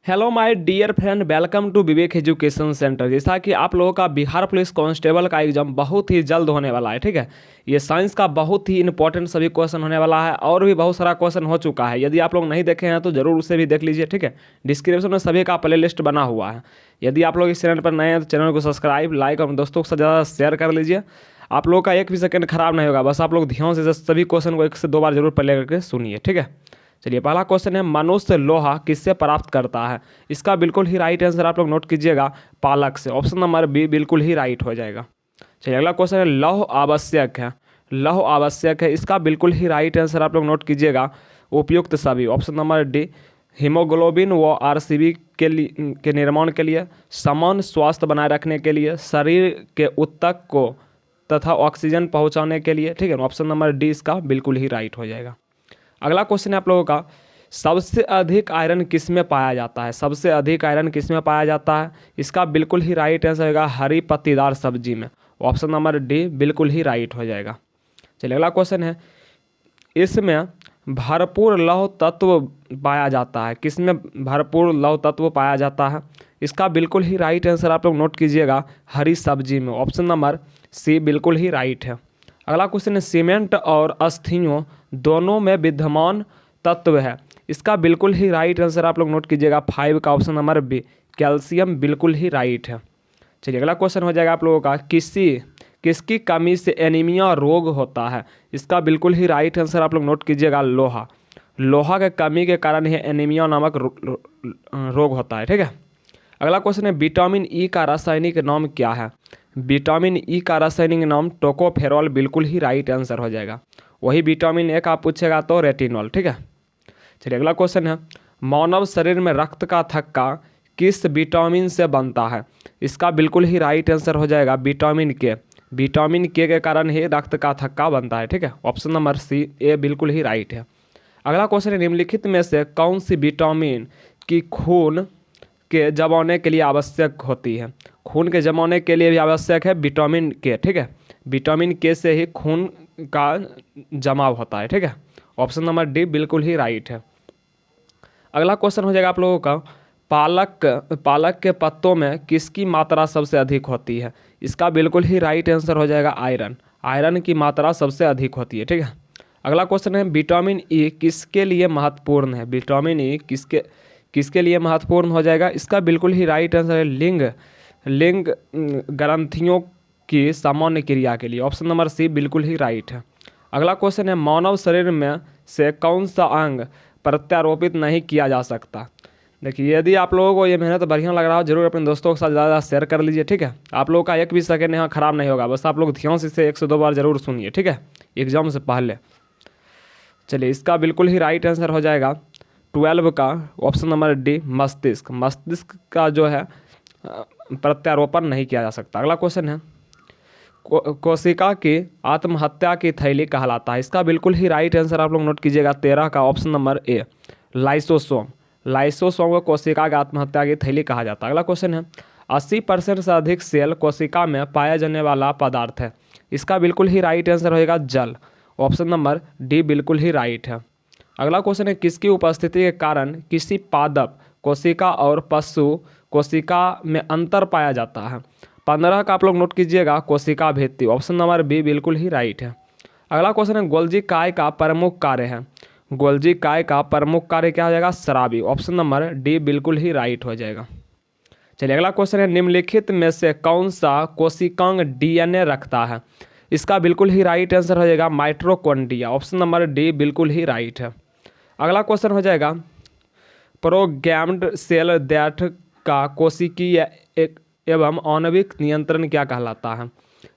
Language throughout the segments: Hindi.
Hello my dear friend, welcome to Vivek education centre. जैसा कि आप लोगों का बिहार पुलिस कांस्टेबल का एग्जाम बहुत ही जल्द होने वाला है, ठीक है। ये साइंस का बहुत ही इंपॉर्टेंट सभी क्वेश्चन होने वाला है और भी बहुत सारा क्वेश्चन हो चुका है। यदि आप लोग नहीं देखे हैं तो जरूर उसे भी देख लीजिए, ठीक है। डिस्क्रिप्शन में सभी का प्ले लिस्ट बना हुआ है। यदि आप लोग इस चैनल पर नए हैं तो चैनल को सब्सक्राइब, लाइक और दोस्तों के साथ ज़्यादा शेयर कर लीजिए। आप लोगों का एक भी सेकंड खराब नहीं होगा, बस आप लोग ध्यान से सभी क्वेश्चन को एक से दो बार जरूर प्ले करके सुनिए, ठीक है। चलिए, पहला क्वेश्चन है, मनुष्य लोहा किससे प्राप्त करता है? इसका बिल्कुल ही राइट आंसर आप लोग नोट कीजिएगा, पालक से। ऑप्शन नंबर बी बिल्कुल ही राइट हो जाएगा। चलिए, अगला क्वेश्चन है, लौह आवश्यक है। लौह आवश्यक है, इसका बिल्कुल ही राइट आंसर आप लोग नोट कीजिएगा, उपयुक्त सभी। ऑप्शन नंबर डी, हीमोग्लोबिन व आरसीबी के निर्माण के लिए, समान स्वास्थ्य बनाए रखने के लिए, शरीर के ऊतक को तथा ऑक्सीजन पहुंचाने के लिए, ठीक है। ऑप्शन नंबर डी इसका बिल्कुल ही राइट हो जाएगा। अगला क्वेश्चन है आप लोगों का, सबसे अधिक आयरन किस में पाया जाता है? सबसे अधिक आयरन किस में पाया जाता है? इसका बिल्कुल ही राइट आंसर होगा हरी पत्तीदार सब्जी में। ऑप्शन नंबर डी बिल्कुल ही राइट हो जाएगा। चलिए, अगला क्वेश्चन है, इसमें भरपूर लौह तत्व पाया जाता है। किस में भरपूर लौह तत्व पाया जाता है? इसका बिल्कुल ही राइट आंसर आप लोग नोट कीजिएगा, हरी सब्जी में। ऑप्शन नंबर सी बिल्कुल ही राइट है। अगला क्वेश्चन है, सीमेंट और अस्थियों दोनों में विद्यमान तत्व है। इसका बिल्कुल ही राइट आंसर आप लोग नोट कीजिएगा, 5 का ऑप्शन नंबर बी, कैल्शियम बिल्कुल ही राइट है। चलिए, अगला क्वेश्चन हो जाएगा आप लोगों का, किसकी कमी से एनीमिया रोग होता है? इसका बिल्कुल ही राइट आंसर आप लोग नोट कीजिएगा, लोहा। लोहा के कमी के कारण ही एनीमिया नामक रोग होता है, ठीक है। अगला क्वेश्चन है, विटामिन ई का रासायनिक नाम क्या है? विटामिन ई का रासायनिक नाम टोकोफेरॉल बिल्कुल ही राइट आंसर हो जाएगा। वही विटामिन ए का आप पूछेगा तो रेटिनॉल, ठीक है। चलिए, अगला क्वेश्चन है, मानव शरीर में रक्त का थक्का किस विटामिन से बनता है? इसका बिल्कुल ही राइट आंसर हो जाएगा, विटामिन के। विटामिन के कारण ही रक्त का थक्का बनता है, ठीक है। ऑप्शन नंबर सी ए बिल्कुल ही राइट है। अगला क्वेश्चन है, निम्नलिखित में से कौन सी विटामिन की खून के जमाने के लिए आवश्यक होती है? खून के जमाने के लिए भी आवश्यक है विटामिन के, ठीक है। विटामिन के से ही खून का जमाव होता है, ठीक है। ऑप्शन नंबर डी बिल्कुल ही राइट है। अगला क्वेश्चन हो जाएगा आप लोगों का, पालक के पत्तों में किसकी मात्रा सबसे अधिक होती है? इसका बिल्कुल ही राइट आंसर हो जाएगा, आयरन। आयरन की मात्रा सबसे अधिक होती है, ठीक है। अगला क्वेश्चन है, विटामिन ई किसके लिए महत्वपूर्ण है? विटामिन ई किसके लिए महत्वपूर्ण हो जाएगा? इसका बिल्कुल ही राइट आंसर है, लिंग ग्रंथियों की सामान्य क्रिया के लिए। ऑप्शन नंबर सी बिल्कुल ही राइट है। अगला क्वेश्चन है, मानव शरीर में से कौन सा अंग प्रत्यारोपित नहीं किया जा सकता? देखिए, यदि आप लोगों को ये मेहनत बढ़िया लग रहा हो, जरूर अपने दोस्तों के साथ ज़्यादा शेयर कर लीजिए, ठीक है। आप लोगों का एक भी सेकंड यहाँ खराब नहीं होगा, बस आप लोग ध्यान से इसे 1 से 2 बार जरूर सुनिए, ठीक है, एग्जाम से पहले। चलिए, इसका बिल्कुल ही राइट आंसर हो जाएगा 12 का ऑप्शन नंबर डी, मस्तिष्क। मस्तिष्क का जो है प्रत्यारोपण नहीं किया जा सकता। अगला क्वेश्चन है, कोशिका की आत्महत्या की थैली कहलाता है। इसका बिल्कुल ही राइट आंसर आप लोग नोट कीजिएगा, 13 का option number A, lysosome. Lysosome को कोशिका की आत्महत्या की थैली कहा जाता है। अगला क्वेश्चन है, 80% से अधिक सेल कोशिका में पाया जाने वाला पदार्थ है। इसका बिल्कुल ही राइट आंसर होगा, जल। ऑप्शन नंबर डी बिल्कुल ही राइट है। अगला क्वेश्चन है, किसकी उपस्थिति के कारण किसी पादप कोशिका और पशु कोशिका में अंतर पाया जाता है? 15 का आप लोग नोट कीजिएगा, कोशिका भित्ति। ऑप्शन नंबर बी बिल्कुल ही राइट है। अगला क्वेश्चन है, गोल्जी काय का प्रमुख कार्य है? गोल्जी काय का प्रमुख कार्य क्या हो जाएगा? शराबी। ऑप्शन नंबर डी बिल्कुल ही राइट हो जाएगा। चलिए, अगला क्वेश्चन है, निम्नलिखित में से कौन सा कोशिकांग डीएनए रखता है? इसका बिल्कुल ही राइट आंसर हो जाएगा, माइटोकॉन्ड्रिया। ऑप्शन नंबर डी बिल्कुल ही राइट है। अगला क्वेश्चन हो जाएगा, प्रोग्राम्ड सेल दैट का कोशिकीय एवं आणविक नियंत्रण क्या कहलाता है?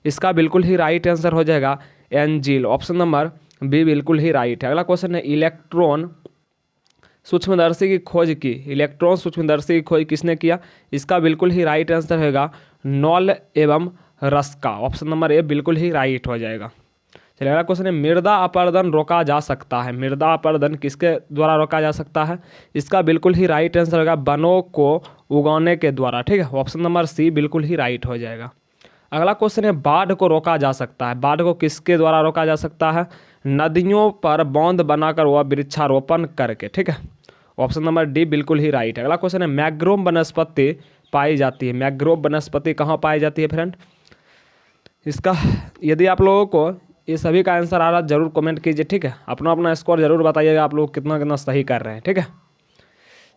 इसका बिल्कुल ही राइट आंसर हो जाएगा, एंजिल। ऑप्शन नंबर बी बिल्कुल ही राइट है। अगला क्वेश्चन है, इलेक्ट्रॉन सूक्ष्मदर्शी की खोज की। इलेक्ट्रॉन सूक्ष्मदर्शी की खोज किसने किया? इसका बिल्कुल ही राइट आंसर होगा, नॉल एवं रस्का। ऑप्शन नंबर ए बिल्कुल ही राइट हो जाएगा। चलिए, अगला क्वेश्चन है, मृदा अपरदन रोका जा सकता है। मृदा अपरदन किसके द्वारा रोका जा सकता है? इसका बिल्कुल ही राइट आंसर होगा, वनों को उगाने के द्वारा, ठीक है। ऑप्शन नंबर सी बिल्कुल ही राइट हो जाएगा। अगला क्वेश्चन है, बाढ़ को रोका जा सकता है। बाढ़ को किसके द्वारा रोका जा सकता है? नदियों पर बांध बनाकर वह वृक्षारोपण करके, ठीक है। ऑप्शन नंबर डी बिल्कुल ही राइट है। अगला क्वेश्चन है मैग्रोव वनस्पति पाई जाती है, मैग्रोव वनस्पति कहाँ पाई जाती है फ्रेंड? इसका यदि आप लोगों को ये सभी का आंसर आ रहा है जरूर कमेंट कीजिए, ठीक है। अपना अपना स्कोर जरूर बताइएगा आप लोग कितना कितना सही कर रहे हैं, ठीक है।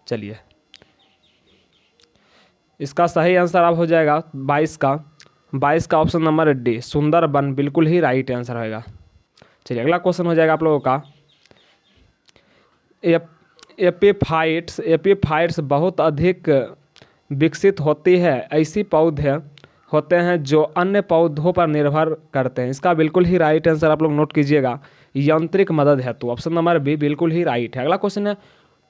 चलिए इसका सही आंसर अब हो जाएगा 22 का ऑप्शन नंबर डी सुंदरबन बिल्कुल ही राइट आंसर होएगा। चलिए अगला क्वेश्चन हो जाएगा आप लोगों का एपीफाइट्स बहुत अधिक विकसित होती है, ऐसी पौधे होते हैं जो अन्य पौधों पर निर्भर करते हैं। इसका बिल्कुल ही राइट आंसर आप लोग नोट कीजिएगा, यांत्रिक मदद हेतु। ऑप्शन नंबर बी बिल्कुल ही राइट है। अगला क्वेश्चन है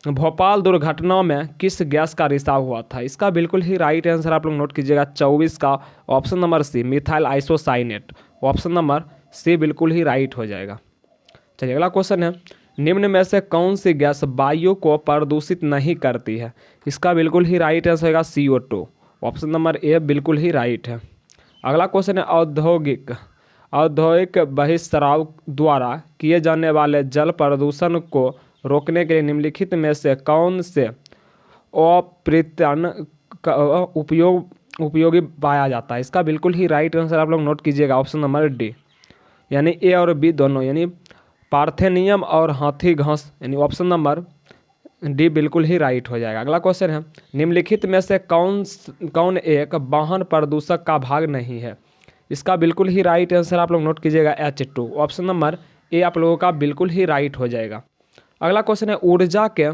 भोपाल दुर्घटना में किस गैस का रिसाव हुआ था? इसका बिल्कुल ही राइट आंसर आप लोग नोट कीजिएगा 24 का option number C methyl isocyanate. Option number C बिल्कुल ही राइट हो जाएगा। चलिए अगला क्वेश्चन है निम्न में से कौन सी गैस वायु को प्रदूषित नहीं करती है? इसका बिल्कुल ही राइट आंसर होगा CO2। ऑप्शन नंबर ए बिल्कुल ही राइट है। अगला क्वेश्चन है औद्योगिक बहिस्राव द्वारा किए जाने वाले जल प्रदूषण को रोकने के लिए निम्नलिखित में से कौन से अपृतन का उपयोगी पाया जाता है? इसका बिल्कुल ही राइट आंसर आप लोग नोट कीजिएगा ऑप्शन नंबर डी, यानी ए और बी दोनों, यानी पार्थेनियम और हाथी घास, यानी ऑप्शन नंबर डी बिल्कुल ही राइट हो जाएगा। अगला क्वेश्चन है निम्नलिखित में से कौन एक वाहन प्रदूषक का भाग नहीं है? इसका बिल्कुल ही राइट आंसर आप लोग नोट कीजिएगा H2। ऑप्शन नंबर ए आप लोगों का बिल्कुल ही राइट हो जाएगा। अगला क्वेश्चन है ऊर्जा के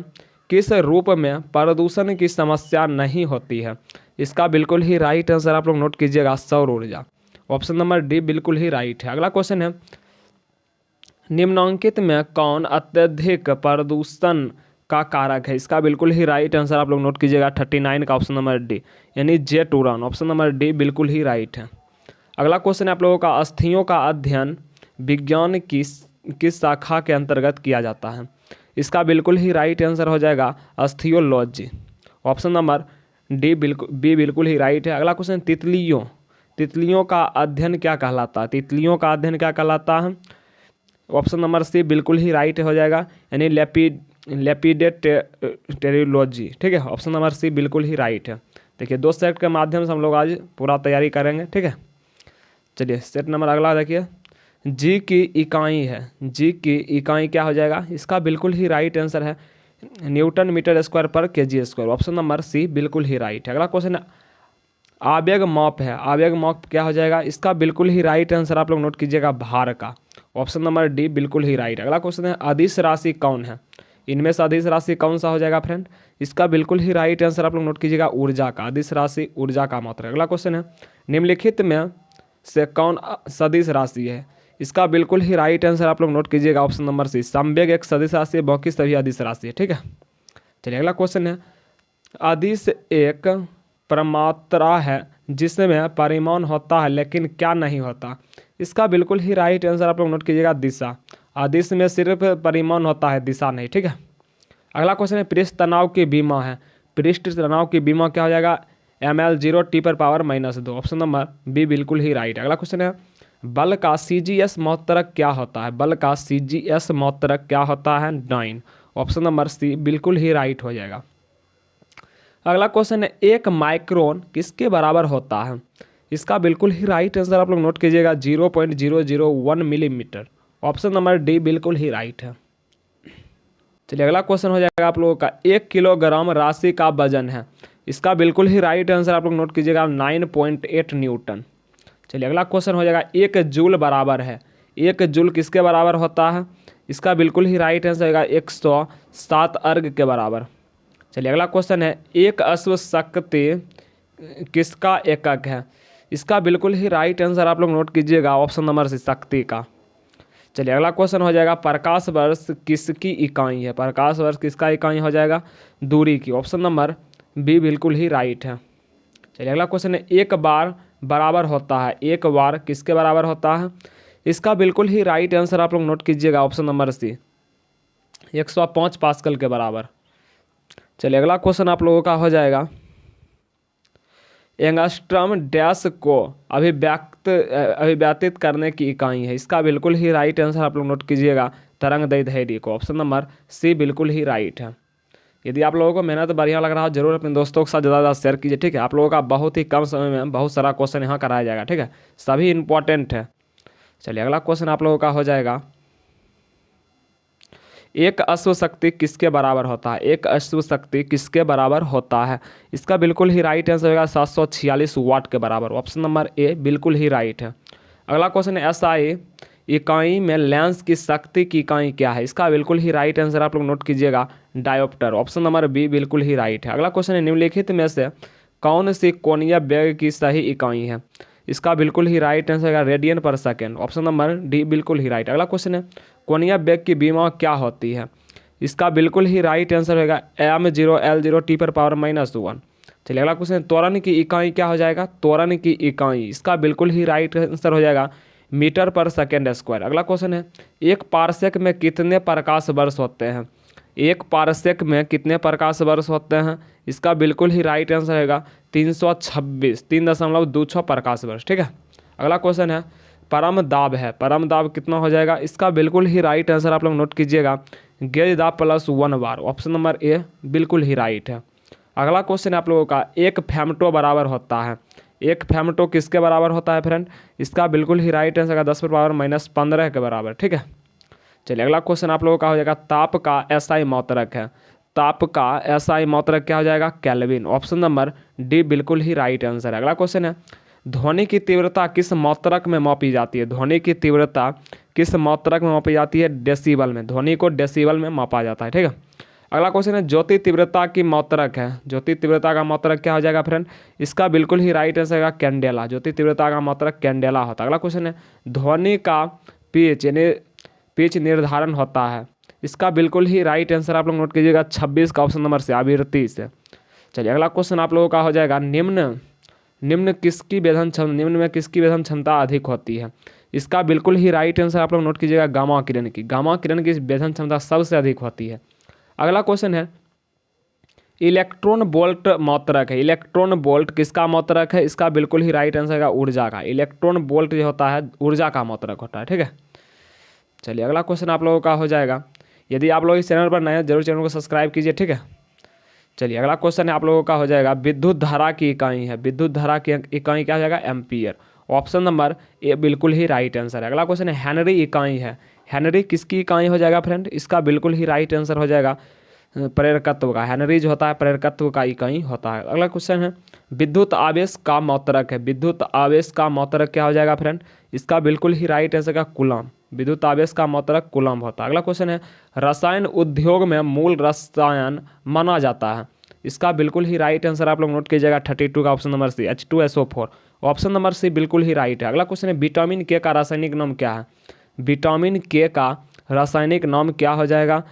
किस रूप में प्रदूषण की समस्या नहीं होती है? इसका बिल्कुल ही राइट आंसर आप लोग नोट कीजिएगा सौर ऊर्जा। ऑप्शन नंबर डी बिल्कुल ही राइट है। अगला क्वेश्चन है निम्नलिखित में कौन अत्यधिक प्रदूषण का कारक है? इसका बिल्कुल ही राइट आंसर आप लोग नोट कीजिएगा 39 का ऑप्शन नंबर डी, यानी जेट उड़ान। ऑप्शन नंबर डी बिल्कुल ही राइट है। अगला क्वेश्चन है आप लोगों का अस्थियों का अध्ययन विज्ञान की किस शाखा के अंतर्गत किया जाता है? इसका बिल्कुल ही राइट आंसर हो जाएगा अस्थियोलॉजी। ऑप्शन नंबर डी बिल्कुल ही राइट है। अगला क्वेश्चन तितलियों का अध्ययन क्या कहलाता है? तितलियों का अध्ययन क्या कहलाता है? ऑप्शन नंबर सी बिल्कुल ही राइट हो जाएगा, यानी लेपिडेटेरियोलॉजी, ठीक है। ऑप्शन नंबर सी बिल्कुल ही राइट है। देखिए 2 सेट के माध्यम से हम लोग आज पूरा तैयारी करेंगे, ठीक है। चलिए सेट नंबर अगला देखिए जी की इकाई है, जी की इकाई क्या हो जाएगा? इसका बिल्कुल ही राइट आंसर है न्यूटन मीटर स्क्वायर पर KG square. Option number C बिल्कुल ही राइट है। अगला क्वेश्चन आवेग माप है, आवेग माप क्या हो जाएगा? इसका बिल्कुल ही राइट आंसर आप लोग नोट कीजिएगा भार का। ऑप्शन नंबर डी बिल्कुल ही राइट। अगला क्वेश्चन है अदिश राशि कौन है? इनमें से अदिश राशि कौन सा हो जाएगा फ्रेंड? इसका बिल्कुल ही राइट आंसर आप लोग नोट कीजिएगा ऊर्जा का। अदिश राशि ऊर्जा का मात्रा। अगला क्वेश्चन है निम्नलिखित में से कौन सदिश राशि है? इसका बिल्कुल ही राइट आंसर आप लोग नोट कीजिएगा ऑप्शन नंबर सी संवेग एक सदिश राशि है, बाकी सभी अदिश राशि है, ठीक है। चलिए अगला क्वेश्चन है अदिश एक प्रमात्रा है जिसमें परिमाण होता है लेकिन क्या नहीं होता? इसका बिल्कुल ही राइट आंसर आप लोग नोट कीजिएगा दिशा। अदिश में सिर्फ परिमाण होता है, दिशा नहीं, ठीक है। अगला क्वेश्चन है पृष्ठ तनाव की बीमा है, पृष्ठ तनाव की बीमा क्या हो जाएगा? ml0 T⁻²2। Option number B बिल्कुल ही राइट। अगला क्वेश्चन है बल का CGS मात्रक क्या होता है? बल का CGS मात्रक क्या होता है? 9। ऑप्शन नंबर सी बिल्कुल ही राइट हो जाएगा। अगला क्वेश्चन है 1 माइक्रोन किसके बराबर होता है? इसका बिल्कुल ही राइट आंसर आप लोग नोट कीजिएगा 0.001 मिलीमीटर। ऑप्शन नंबर डी बिल्कुल ही राइट है। चलिए अगला क्वेश्चन हो जाएगा आप लोगों का 1 किलोग्राम राशि का वजन है। इसका बिल्कुल ही राइट आंसर आप लोग नोट कीजिएगा 9.8 न्यूटन। चलिए अगला क्वेश्चन हो जाएगा 1 जूल बराबर है, 1 जूल किसके बराबर होता है? इसका बिल्कुल ही राइट आंसर होगा 107 अर्ग के बराबर। चलिए अगला क्वेश्चन है 1 अश्व शक्ति किसका एकक है? इसका बिल्कुल ही राइट आंसर आप लोग नोट कीजिएगा ऑप्शन नंबर सी शक्ति का। चलिए अगला क्वेश्चन हो जाएगा प्रकाश वर्ष किसकी इकाई है? प्रकाश वर्ष किसका इकाई हो जाएगा? दूरी की। ऑप्शन नंबर बी बिल्कुल ही राइट है। चलिए अगला क्वेश्चन है 1 बार बराबर होता है, 1 बार किसके बराबर होता है? इसका बिल्कुल ही राइट आंसर आप लोग नोट कीजिएगा ऑप्शन नंबर सी 105 पास्कल के बराबर। चलिए अगला क्वेश्चन आप लोगों का हो जाएगा एंगस्ट्रम डैश को अभिव्यक्तित करने की इकाई है। इसका बिल्कुल ही राइट आंसर आप लोग नोट कीजिएगा तरंग दैर्ध्य को। ऑप्शन नंबर सी बिल्कुल ही राइट है। यदि आप लोगों को मेहनत बढ़िया लग रहा हो जरूर अपने दोस्तों के साथ ज़्यादा शेयर कीजिए, ठीक है। आप लोगों का बहुत ही कम समय में बहुत सारा क्वेश्चन यहाँ कराया जाएगा, ठीक है। सभी इंपॉर्टेंट है। चलिए अगला क्वेश्चन आप लोगों का हो जाएगा, एक अश्व शक्ति किसके बराबर होता है? एक अश्व शक्ति किसके बराबर होता है? इसका बिल्कुल ही राइट आंसर होगा 746 वाट के बराबर। ऑप्शन नंबर ए बिल्कुल ही राइट है। अगला क्वेश्चन है, SI इकाई में लेंस की शक्ति की इकाई क्या है? इसका बिल्कुल ही राइट आंसर आप लोग नोट कीजिएगा, डायोप्टर। ऑप्शन नंबर बी बिल्कुल ही राइट है। अगला क्वेश्चन है, निम्नलिखित में से कौन सी कोणीय वेग की सही इकाई है? इसका बिल्कुल ही राइट आंसर है रेडियन पर सेकेंड। ऑप्शन नंबर डी बिल्कुल ही राइट। अगला क्वेश्चन है, कोणीय वेग की बीमा क्या होती है? इसका बिल्कुल ही राइट आंसर होगा m0l0 t⁻⁻1। चलिए अगला क्वेश्चन, त्वरण की इकाई क्या हो जाएगा? त्वरण की इकाई, इसका बिल्कुल ही राइट आंसर हो जाएगा मीटर पर सेकेंड स्क्वायर। अगला क्वेश्चन है, एक पारसेक में कितने प्रकाश वर्ष होते हैं? एक पारसेक में कितने प्रकाश वर्ष होते हैं? इसका बिल्कुल ही राइट आंसर रहेगा 326 प्रकाश वर्ष, ठीक है। अगला क्वेश्चन है, परम दाब है, परम दाब कितना हो जाएगा? इसका बिल्कुल ही राइट आंसर आप लोग नोट कीजिएगा, गेज दाब plus 1 bar. Option number A बिल्कुल ही राइट है। अगला क्वेश्चन है आप लोगों का, एक फेमटो बराबर होता है? एक फेमटो किसके बराबर होता है फ्रेंड? इसका बिल्कुल ही राइट आंसर है 10⁻⁻15 के बराबर, ठीक है। चलिए अगला क्वेश्चन आप लोगों का हो जाएगा, ताप का SI मात्रक है। ताप का SI मात्रक क्या हो जाएगा? केल्विन। ऑप्शन नंबर डी बिल्कुल ही राइट आंसर है। अगला क्वेश्चन है, ध्वनि की तीव्रता किस मात्रक में मापी जाती है? ध्वनि की तीव्रता किस मात्रक में मापी जाती है? डेसिबल में। ध्वनि को डेसिबल में मापा जाता है, ठीक है। अगला क्वेश्चन है, ज्योति तीव्रता की मात्रक है। ज्योति तीव्रता का मात्रक क्या हो जाएगा फ्रेंड? इसका बिल्कुल ही राइट आंसर है कैंडेला। ज्योति तीव्रता का मात्रक कैंडेला होता है। अगला क्वेश्चन है, ध्वनि का पिच यानी पिच निर्धारण होता है। इसका बिल्कुल ही राइट आंसर आप लोग नोट कीजिएगा 26 का ऑप्शन नंबर से, आवृत्ति से। चलिए अगला क्वेश्चन आप लोगों का हो जाएगा, निम्न निम्न में किसकी वेधन क्षमता अधिक होती है? इसका बिल्कुल ही राइट आंसर आप लोग नोट कीजिएगा, गामा किरण की। गामा किरण की वेधन क्षमता सबसे अधिक होती है। अगला क्वेश्चन है, इलेक्ट्रॉन वोल्ट मात्रक है। इलेक्ट्रॉन वोल्ट किसका मात्रक है? इसका बिल्कुल ही राइट आंसर है ऊर्जा का। इलेक्ट्रॉन वोल्ट जो होता है ऊर्जा का मात्रक होता है, ठीक है। चलिए अगला क्वेश्चन आप लोगों का हो जाएगा, यदि आप लोग इस चैनल पर नए हैं जरूर चैनल को सब्सक्राइब कीजिए, ठीक है। चलिए अगला क्वेश्चन है आप लोगों का हो जाएगा, विद्युत धारा की इकाई है। विद्युत धारा की इकाई क्या हो जाएगा? एम्पियर। ऑप्शन नंबर ए बिल्कुल ही राइट आंसर है। अगला क्वेश्चन है, हेनरी इकाई है। हेनरी किसकी इकाई हो जाएगा फ्रेंड? इसका बिल्कुल ही राइट आंसर हो जाएगा प्रेरकत्व का। हेनरी जो होता है प्रेरकत्व का इकाई होता है। अगला क्वेश्चन है, विद्युत आवेश का मात्रक है। विद्युत आवेश का मात्रक क्या हो जाएगा फ्रेंड? इसका बिल्कुल ही राइट आंसर का कूलम। विद्युत आवेश का मात्रक कूलम होता है। अगला क्वेश्चन है, रसायन उद्योग में मूल रसायन माना जाता है। इसका बिल्कुल ही राइट आंसर आप लोग नोट कीजिएगा 32 का option number C, H2SO4। Option number C बिल्कुल ही राइट है। अगला क्वेश्चन है, विटामिन के का रासायनिक नाम क्या है? विटामिन के का रासायनिक नाम क्या हो जाएगा?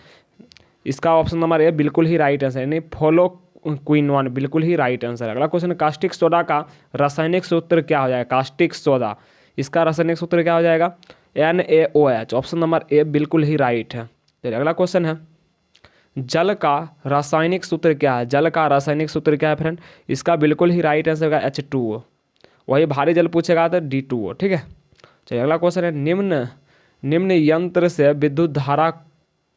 इसका ऑप्शन नंबर ए बिल्कुल ही राइट आंसर यानी फ्लोक्विनोन, बिल्कुल ही राइट आंसर है। अगला क्वेश्चन है, कास्टिक सोडा का रासायनिक सूत्र क्या हो जाएगा? कास्टिक सोडा, इसका रासायनिक सूत्र क्या हो जाएगा? NaOH। ऑप्शन नंबर ए बिल्कुल ही राइट है। चलिए अगला क्वेश्चन है, जल का रासायनिक सूत्र क्या है? जल का रासायनिक सूत्र क्या है फ्रेंड? इसका बिल्कुल ही राइट आंसर होगा H2O। वही भारी जल पूछेगा तो D2O, ठीक है। चलिए अगला क्वेश्चन है, निम्न यंत्र से विद्युत धारा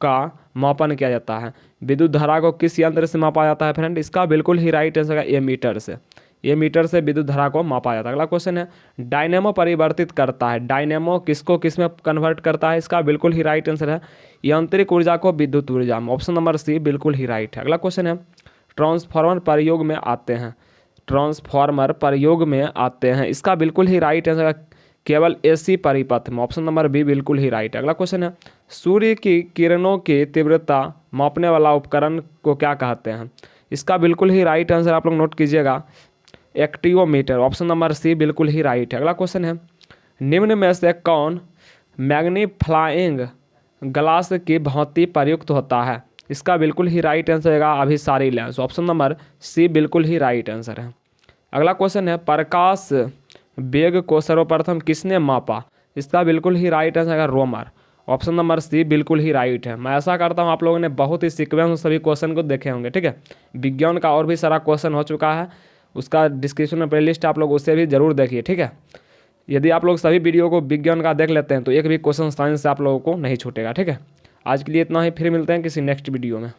का मापन किया जाता है। विद्युत धारा को किस यंत्र से मापा जाता है फ्रेंड? इसका बिल्कुल ही राइट आंसर है एमीटर से। एमीटर से विद्युत धारा को मापा जाता है। अगला क्वेश्चन है, डायनेमो परिवर्तित करता है। डायनेमो किसको किस में कन्वर्ट करता है? इसका बिल्कुल ही राइट आंसर है यांत्रिक ऊर्जा को विद्युत ऊर्जा में। ऑप्शन नंबर सी बिल्कुल ही राइट है। अगला क्वेश्चन है, ट्रांसफार्मर प्रयोग में आते हैं। ट्रांसफार्मर प्रयोग में आते हैं, इसका बिल्कुल ही राइट आंसर है केवल AC परिपथ में। ऑप्शन नंबर बी बिल्कुल ही राइट है। अगला क्वेश्चन है, सूर्य की किरणों की तीव्रता मापने वाला उपकरण को क्या कहते हैं? इसका बिल्कुल ही राइट आंसर आप लोग नोट कीजिएगा, एक्टियोमीटर। ऑप्शन नंबर सी बिल्कुल ही राइट है। अगला क्वेश्चन है, निम्न में से कौन मैग्नीफाइंग ग्लास की भांति प्रयुक्त होता है? इसका बिल्कुल ही राइट आंसर है अभिसारी लेंस। ऑप्शन नंबर सी बिल्कुल ही राइट आंसर है। अगला क्वेश्चन है, प्रकाश वेग को सर्वप्रथम किसने मापा? इसका बिल्कुल ही राइट आंसर है रोमर। ऑप्शन नंबर सी बिल्कुल ही राइट है। मैं ऐसा करता हूँ आप लोगों ने बहुत ही सीक्वेंस सभी क्वेश्चन को देखे होंगे, ठीक है। विज्ञान का और भी सारा क्वेश्चन हो चुका है, उसका डिस्क्रिप्शन में प्लेलिस्ट आप लोग उससे भी जरूर देखिए, ठीक है। यदि आप लोग सभी वीडियो को विज्ञान का देख लेते हैं तो एक भी क्वेश्चन साइंस से आप लोगों को नहीं छूटेगा, ठीक है। आज के लिए इतना ही, फिर मिलते हैं किसी नेक्स्ट वीडियो में।